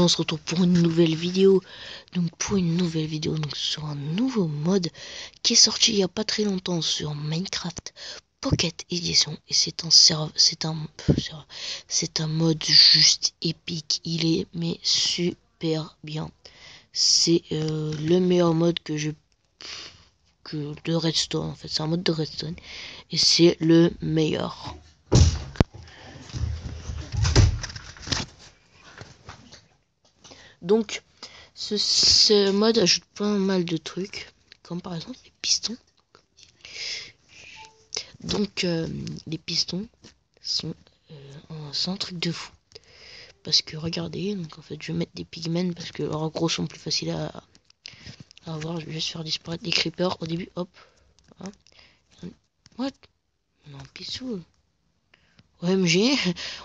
on se retrouve pour une nouvelle vidéo. Donc sur un nouveau mode qui est sorti il y a pas très longtemps sur Minecraft Pocket Edition. Et c'est un mode juste épique. Il est mais super bien. C'est le meilleur mode de Redstone. En fait, c'est un mode de Redstone et c'est le meilleur. Donc, ce mode ajoute pas mal de trucs, comme par exemple les pistons. Donc, les pistons sont un truc de fou. Parce que regardez, donc en fait, je vais mettre des pigments parce que en gros sont plus faciles à avoir. Je vais juste faire disparaître les creepers au début. Hop. Hein. What? On est en pissoul. OMG,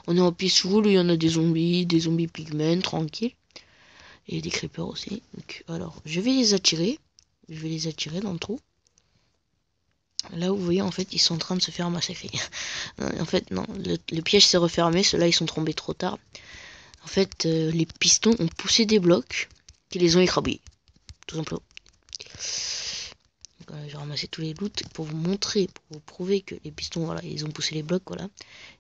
on est en pissoul, il y en a des zombies pigments, tranquille. Et des creepers aussi. Donc, alors, je vais les attirer. Je vais les attirer dans le trou. Là, vous voyez, en fait, ils sont en train de se faire massacrer. En fait, non, le piège s'est refermé. Ceux-là, ils sont tombés trop tard. En fait, les pistons ont poussé des blocs qui les ont écrabouillés. Tout simplement. Voilà, j'ai ramassé tous les loots pour vous montrer, pour vous prouver que les pistons, voilà, ils ont poussé les blocs, voilà.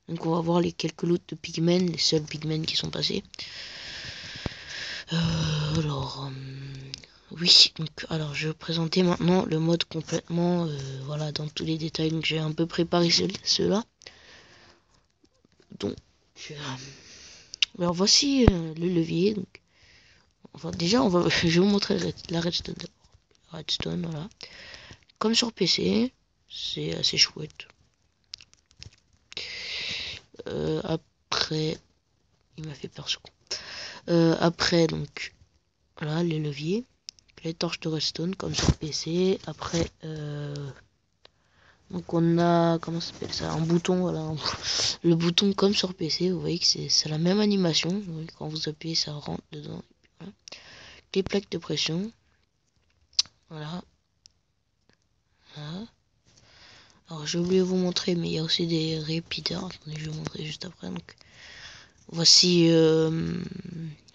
Donc, on va voir les quelques loots de pigmen, les seuls pigmen qui sont passés. Oui, donc alors je vais présenter maintenant le mode complètement, voilà, dans tous les détails. Donc j'ai un peu préparé cela. Donc, alors voici le levier. Donc, enfin déjà, je vais vous montrer la redstone d'abord. Redstone, voilà. Comme sur PC, c'est assez chouette. Après, il m'a fait peur ce con. Après, donc, voilà, les leviers. Les torches de redstone comme sur PC. Après, donc on a, comment ça s'appelle ça, un bouton, voilà, le bouton comme sur PC. Vous voyez que c'est la même animation. Vous voyez, quand vous appuyez, ça rentre dedans. Voilà. Les plaques de pression, voilà. Voilà. Alors j'ai oublié de vous montrer, mais il y a aussi des repeaters. Attendez, je vais vous montrer juste après. Donc voici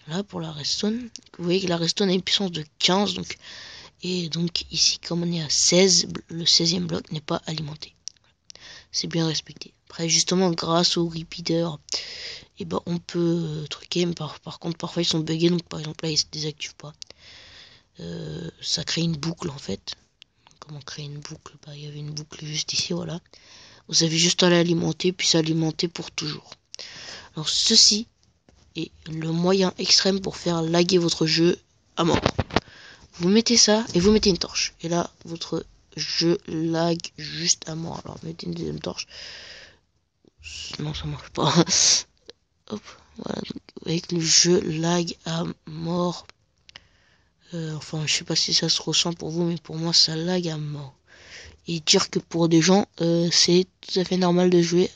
là pour la redstone. Vous voyez que la redstone a une puissance de 15, donc. Et donc ici, comme on est à 16, le 16e bloc n'est pas alimenté. C'est bien respecté. Après, justement, grâce au repeater, et ben, on peut truquer. Mais par contre, parfois ils sont buggés. Donc par exemple là, ils se désactivent pas. Ça crée une boucle en fait. Comment créer une boucle? Bah, il y avait une boucle juste ici, voilà. Vous avez juste à l'alimenter, puis s'alimenter pour toujours. Alors ceci est le moyen extrême pour faire laguer votre jeu à mort. Vous mettez ça et vous mettez une torche. Et là, votre jeu lag juste à mort. Alors, mettez une deuxième torche. Non, ça marche pas. Hop, voilà. Donc, vous voyez que le jeu lag à mort. Enfin, je sais pas si ça se ressent pour vous, mais pour moi, ça lag à mort. Et dire que pour des gens, c'est tout à fait normal de jouer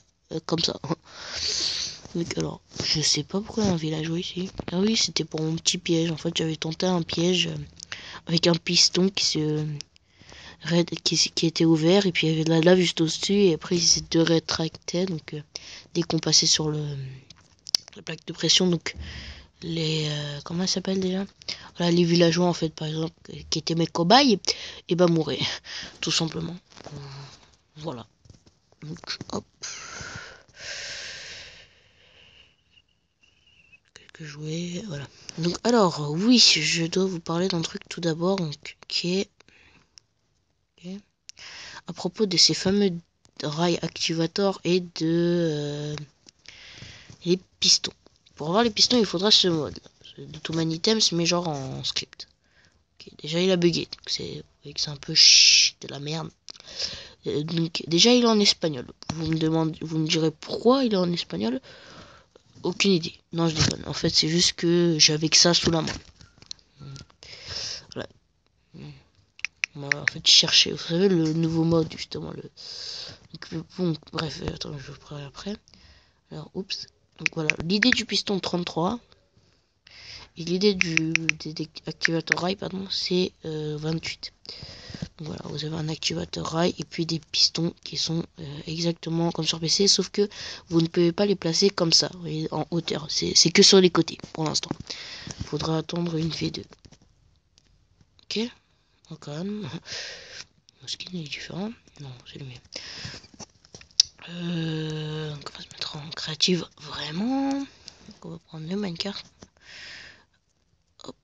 comme ça. Donc, alors, je sais pas pourquoi un village ici. Ah oui, c'était pour mon petit piège. En fait, j'avais tenté un piège avec un piston qui était ouvert, et puis il y avait de la lave juste au-dessus, et après il se rétractait. Donc dès qu'on passait sur la plaque de pression, donc les comment ça s'appelle déjà, voilà, les villageois en fait, par exemple, qui étaient mes cobayes, et bah mouraient tout simplement. Voilà. Donc hop, quelques jouets, voilà. Donc alors oui, je dois vous parler d'un truc tout d'abord, donc qui est à propos de ces fameux rails activators et de les pistons. Pour avoir les pistons, il faudra ce mode. De tout man items, mais genre en script. Okay, déjà, il a bugué. C'est un peu de la merde. Donc, déjà, il est en espagnol. Vous me direz pourquoi il est en espagnol. Aucune idée. Non, je déconne. En fait, c'est juste que j'avais que ça sous la main. Voilà. Voilà, en fait, chercher. Vous savez, le nouveau mode, justement. Donc, bon, bref, attends, je vous ferai après. Alors, oups. Donc voilà, l'idée du piston 33 et l'idée des activateurs rail, pardon, c'est 28. Donc voilà, vous avez un activateur rail et puis des pistons qui sont exactement comme sur PC, sauf que vous ne pouvez pas les placer comme ça, vous voyez, en hauteur. C'est que sur les côtés pour l'instant. Il faudra attendre une V2. Ok, on calme. Le skin est différent. Non, c'est le même. Donc on va se mettre en créative vraiment. Donc on va prendre le minecart. Hop.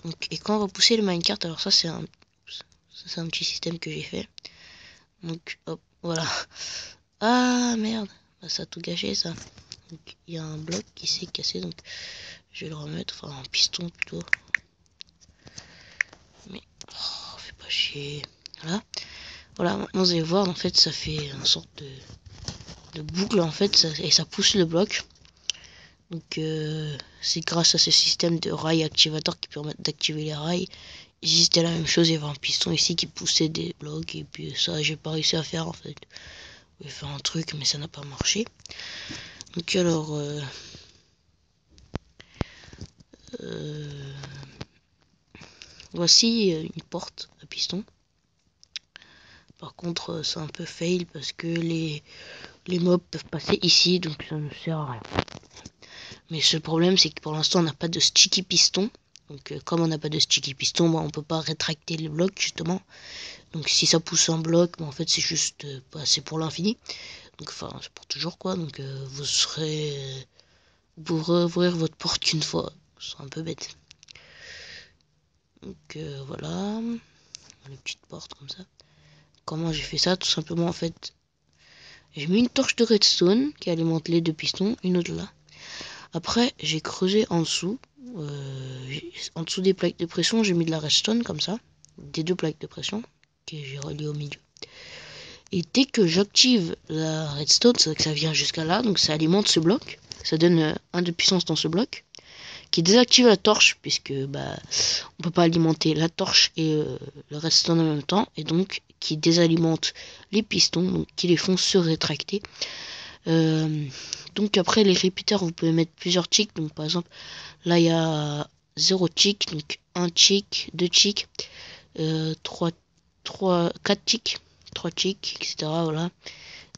Donc, et quand on va pousser le minecart, alors ça c'est un petit système que j'ai fait. Donc hop, voilà. Ah merde, bah, ça a tout gâché ça. Donc il y a un bloc qui s'est cassé, donc je vais le remettre, enfin un piston plutôt. Mais oh, fais pas chier. Voilà. Voilà, maintenant vous allez voir, en fait ça fait une sorte de boucle en fait, et ça pousse le bloc. Donc c'est grâce à ce système de rails activateurs qui permettent d'activer les rails. Ici c'était la même chose, il y avait un piston ici qui poussait des blocs, et puis ça j'ai pas réussi à faire en fait. Je vais faire un truc mais ça n'a pas marché. Donc alors voici une porte à piston. Par contre c'est un peu fail parce que les mobs peuvent passer ici, donc ça ne sert à rien. Mais ce problème c'est que pour l'instant on n'a pas de sticky piston. Donc comme on n'a pas de sticky piston, bah, on peut pas rétracter les blocs justement. Donc si ça pousse un bloc, bah, en fait c'est juste c'est pour l'infini. Donc enfin c'est pour toujours quoi. Donc vous pourrez ouvrir votre porte qu'une fois. C'est un peu bête. Donc voilà, les petites portes comme ça. Comment j'ai fait ça? Tout simplement en fait, j'ai mis une torche de redstone qui alimente les deux pistons, une autre là. Après j'ai creusé en dessous, en dessous des plaques de pression, j'ai mis de la redstone comme ça, des deux plaques de pression que j'ai reliées au milieu. Et dès que j'active la redstone, c'est que ça vient jusqu'à là, donc ça alimente ce bloc, ça donne 1 de puissance dans ce bloc, qui désactive la torche, puisque bah on peut pas alimenter la torche et le redstone en même temps, et donc qui désalimente les pistons, donc qui les font se rétracter. Donc après les repeaters, vous pouvez mettre plusieurs ticks, donc par exemple là il y a 0 tick, donc 1 tick, 2 ticks, 4 ticks, 3 ticks, etc. Voilà.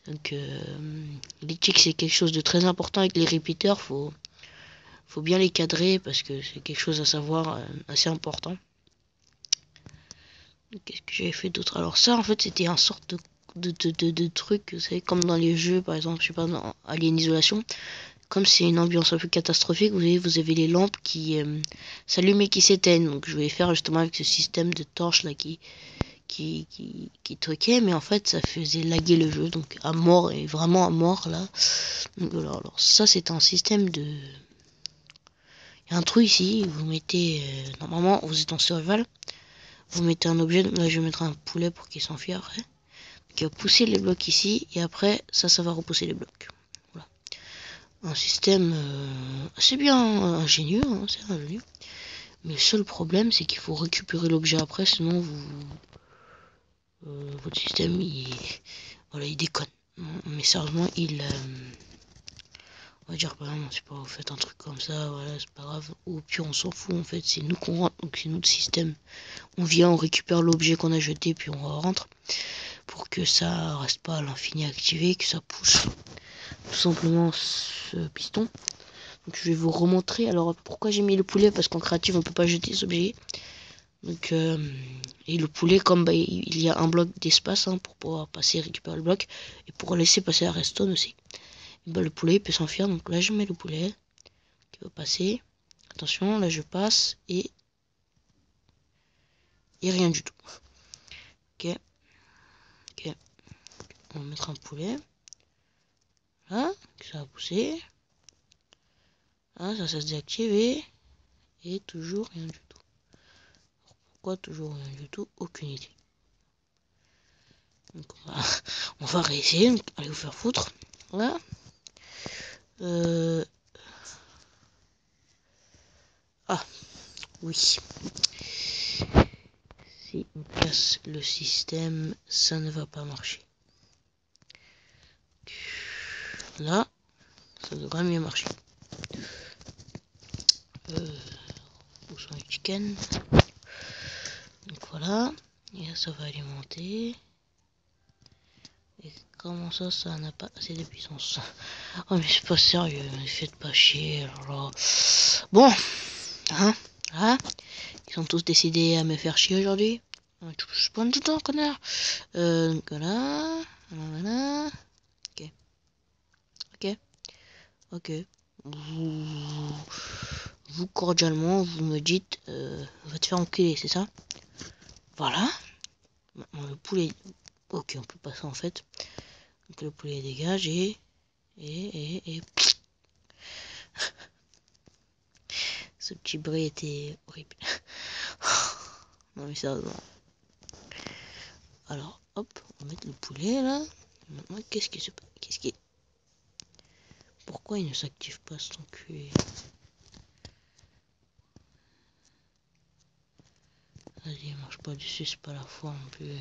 Donc les ticks c'est quelque chose de très important avec les repeaters, faut bien les cadrer parce que c'est quelque chose à savoir assez important. Qu'est-ce que j'avais fait d'autre? Alors ça en fait c'était un sorte de truc, vous savez, comme dans les jeux par exemple, je sais pas, dans Alien Isolation. Comme c'est une ambiance un peu catastrophique, vous avez les lampes qui s'allument et qui s'éteignent. Donc je vais faire justement avec ce système de torche là qui truquait, mais en fait ça faisait laguer le jeu, donc à mort, et vraiment à mort là. Donc, alors ça c'est un système de... Il y a un trou ici, vous mettez... normalement vous êtes en survival, vous mettez un objet, là je vais mettre un poulet pour qu'il s'enfuit après, qui va pousser les blocs ici, et après ça va repousser les blocs. Voilà. Un système assez bien ingénieux, hein, c'est ingénieux. Mais le seul problème c'est qu'il faut récupérer l'objet après, sinon votre système voilà, il déconne. Mais sérieusement on va dire par exemple, c'est pas, vous faites un truc comme ça, voilà, c'est pas grave, ou puis on s'en fout en fait, c'est nous qu'on rentre, donc c'est notre système. On vient, on récupère l'objet qu'on a jeté, puis on rentre, pour que ça reste pas à l'infini activé, que ça pousse tout simplement ce piston. Donc je vais vous remontrer. Alors pourquoi j'ai mis le poulet? Parce qu'en créative on peut pas jeter les objets. Donc et le poulet, comme bah, il y a un bloc d'espace hein, pour pouvoir passer et récupérer le bloc, et pour laisser passer la redstone aussi. Et bah, le poulet il peut s'enfuir, donc là je mets le poulet qui va passer. Attention, là je passe et rien du tout. Ok, ok. On va mettre un poulet. Là, ça va pousser. Là, ça se désactive et toujours rien du tout. Pourquoi toujours rien du tout? Aucune idée. Donc on va réessayer. Allez vous faire foutre. Voilà. Ah, oui. Si on casse le système, ça ne va pas marcher. Là, ça devrait mieux marcher. Où sont les chickens? Donc voilà. Et ça va alimenter. Et comment ça, ça n'a pas assez de puissance? Oh mais c'est pas sérieux, ne faites pas chier. Alors... Bon, hein, ils sont tous décidés à me faire chier aujourd'hui. Je spawn tout le temps, connard. Donc voilà, voilà. Ok, ok, ok. Vous cordialement, vous me dites, va te faire enculer, c'est ça? Voilà. Maintenant le poulet. Ok, on peut passer en fait. Donc le poulet dégage et ce petit bruit était horrible. Non mais sérieusement. Alors hop, on va mettre le poulet là. Et maintenant qu'est-ce qui se passe? Pourquoi il ne s'active pas cet enculé? Vas-y, marche pas dessus, c'est pas la foi non plus.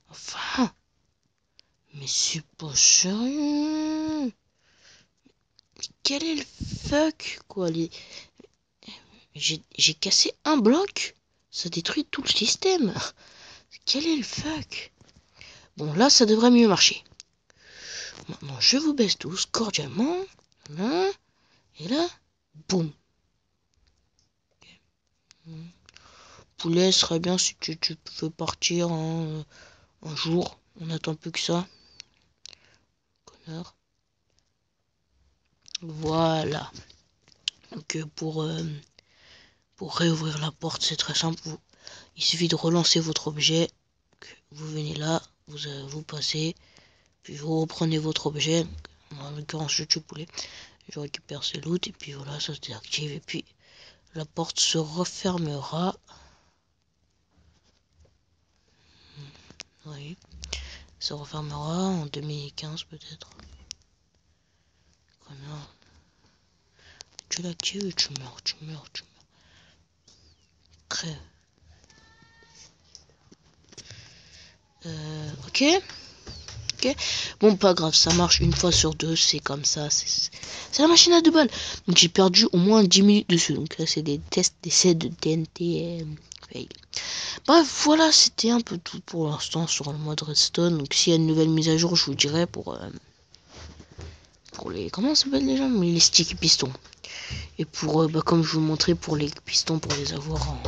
Enfin, mais c'est pas sérieux. Quel est le fuck quoi les... J'ai cassé un bloc, ça détruit tout le système. Quel est le fuck? Bon là ça devrait mieux marcher. Maintenant je vous baisse tous cordialement. Là, et là, boum. Poulet serait bien si tu peux partir un jour. On attend plus que ça. Connard. Voilà. Donc pour réouvrir la porte, c'est très simple. Il suffit de relancer votre objet. Vous venez là, vous passez, puis vous reprenez votre objet. En l'occurrence, je tue poulet. Je récupère ses loot et puis voilà, ça se désactive et puis la porte se refermera. Oui, ça refermera en 2015 peut-être. Connard. Tu l'actives et tu meurs. Crève. Ok. Bon, pas grave, ça marche une fois sur deux, c'est comme ça. C'est la machine à 2 balles. Donc j'ai perdu au moins 10 minutes dessus. Donc là, c'est des tests d'essai de TNT. Bref, voilà, c'était un peu tout pour l'instant sur le mode Redstone. Donc s'il y a une nouvelle mise à jour, je vous dirai pour les... Comment ça s'appelle déjà? Les sticky pistons. Et pour, comme je vous montrais, pour les pistons, pour les avoir en...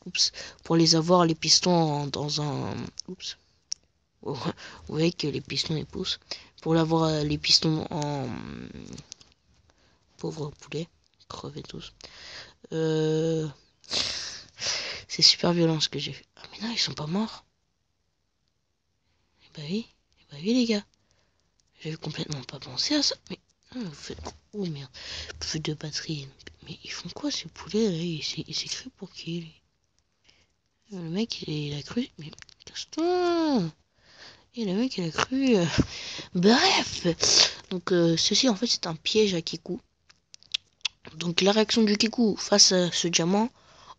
Oups. Pour les avoir, les pistons dans un... Oups. Vous voyez que les pistons ils poussent. Pour l'avoir les pistons en pauvre poulet, crevez tous. C'est super violent ce que j'ai fait. Ah mais non, ils sont pas morts. Eh bah oui les gars. J'avais complètement pas pensé à ça. Mais non, vous faites... Oh merde. Feu de batterie. Mais ils font quoi ces poulets là? Il s'est cru pour qui lui? Le mec il a cru. Mais casse-toi. Et le mec il a cru. Bref. Donc ceci en fait c'est un piège à Kikou. Donc la réaction du Kikou face à ce diamant.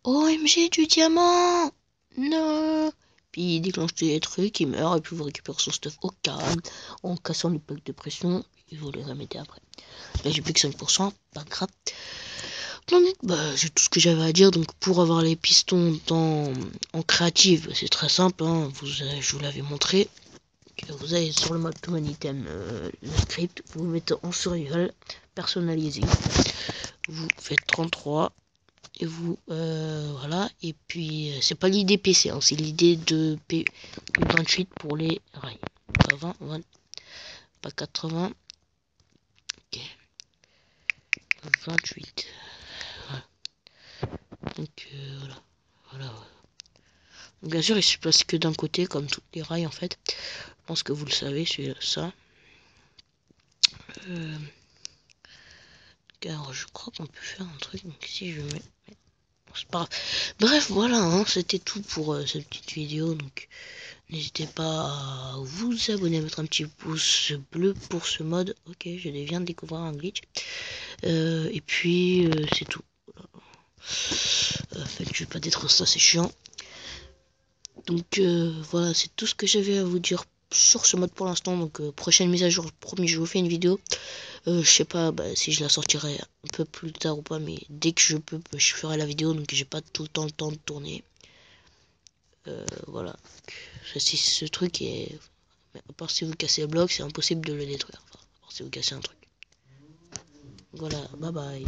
OMG du diamant. Non. Puis il déclenche des trucs, il meurt et puis vous récupérez son stuff au calme en cassant les plaques de pression et vous les remettez après. Là j'ai plus que 5%, pas grave. Donc bah c'est tout ce que j'avais à dire. Donc pour avoir les pistons en créative, c'est très simple, hein. Je vous l'avais montré. Vous allez sur le mode common item, le script, vous mettez en survival, personnalisé. Vous faites 33 et vous voilà. Et puis c'est pas l'idée PC, hein, c'est l'idée de P28 pour les rails. 80, 20, pas 80. Ok. 28. Voilà. Donc voilà. Donc, bien sûr, il se place que d'un côté, comme toutes les rails en fait. Je pense que vous le savez, c'est ça. Alors, je crois qu'on peut faire un truc. Donc si je mets... C'est pas grave. Bref, voilà, hein, c'était tout pour cette petite vidéo. Donc n'hésitez pas à vous abonner, à mettre un petit pouce bleu pour ce mode. Ok, je viens de découvrir un glitch. Et puis c'est tout. En fait, je vais pas d'être ça, c'est chiant. Donc voilà, c'est tout ce que j'avais à vous dire sur ce mode pour l'instant. Donc prochaine mise à jour, promis, je vous fais une vidéo. Je sais pas si je la sortirai un peu plus tard ou pas, mais dès que je peux, je ferai la vidéo, donc j'ai pas tout le temps de tourner. Voilà. Ce truc est... À part si vous cassez le bloc, c'est impossible de le détruire. Enfin, à part si vous cassez un truc. Voilà, bye bye.